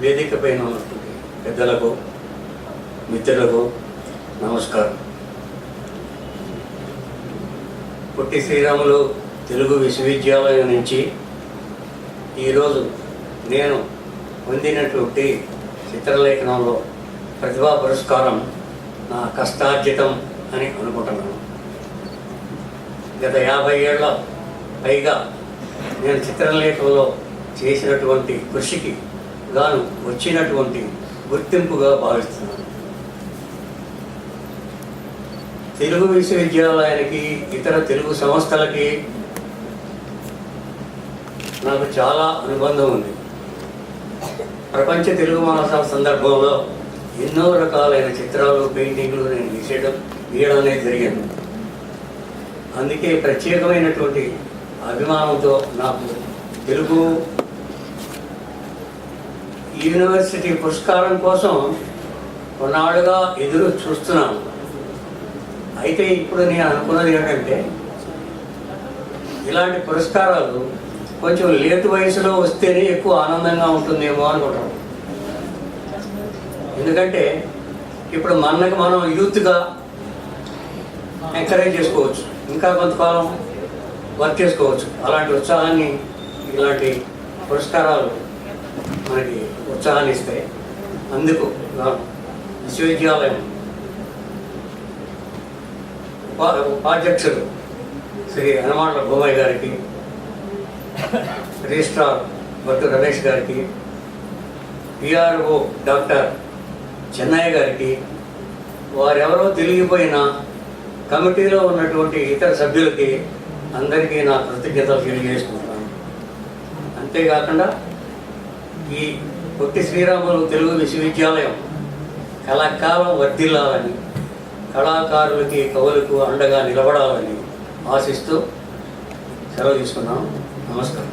వేదిక పైన ఉన్నటువంటి పెద్దలకు మిత్రులకు నమస్కారం. పొట్టి శ్రీరాములు తెలుగు విశ్వవిద్యాలయం నుంచి ఈరోజు నేను పొందినటువంటి చిత్రలేఖనంలో ప్రతిభా పురస్కారం నా కష్టార్జితం అని అనుకుంటున్నాను. గత 50 ఏళ్ల పైగా నేను చిత్రలేఖనంలో చేసినటువంటి కృషికి గాను వచ్చినటువంటి గుర్తింపుగా భావిస్తున్నాను. తెలుగు విశ్వవిద్యాలయానికి ఇతర తెలుగు సంస్థలకి నాకు చాలా అనుబంధం ఉంది. ప్రపంచ తెలుగు మహాసభ సందర్భంలో ఎన్నో రకాలైన చిత్రాలు, పెయింటింగ్లు నేను గీయడం అనేది జరిగింది. అందుకే ప్రత్యేకమైనటువంటి అభిమానంతో నాకు తెలుగు యూనివర్సిటీ పురస్కారం కోసం కొన్నాళ్ళుగా ఎదురు చూస్తున్నాను. అయితే ఇప్పుడు నేను అనుకున్నది ఏంటంటే, ఇలాంటి పురస్కారాలు కొంచెం లేటు వయసులో వస్తేనే ఎక్కువ ఆనందంగా ఉంటుందేమో అనుకుంటాం. ఎందుకంటే ఇప్పుడు మనం యూత్గా ఎంకరేజ్ చేసుకోవచ్చు, ఇంకా కొంతకాలం వర్క్ చేసుకోవచ్చు. అలాంటి ఉత్సాహాన్ని ఇలాంటి పురస్కారాలు మనకి ఉత్సాహాన్ని ఇస్తాయి. అందుకు విశ్వవిద్యాలయం ఉపాధ్యక్షుడు శ్రీ హనుమాన్ల భూమయ్య గారికి, రిజిస్ట్రార్ భట్టు రమేష్ గారికి, పిఆర్ఓ డాక్టర్ చెన్నయ్య గారికి, వారెవరో తెలియపోయిన కమిటీలో ఉన్నటువంటి ఇతర సభ్యులకి అందరికీ నా కృతజ్ఞతలు తెలియజేసుకుంటాను. అంతేకాకుండా ఈ పొట్టి శ్రీరాములు తెలుగు విశ్వవిద్యాలయం కళాకాలం వర్ధిల్లాలని, కళాకారులకి కవులకు అండగా నిలబడాలని ఆశిస్తూ సెలవు తీసుకున్నాను. నమస్కారం.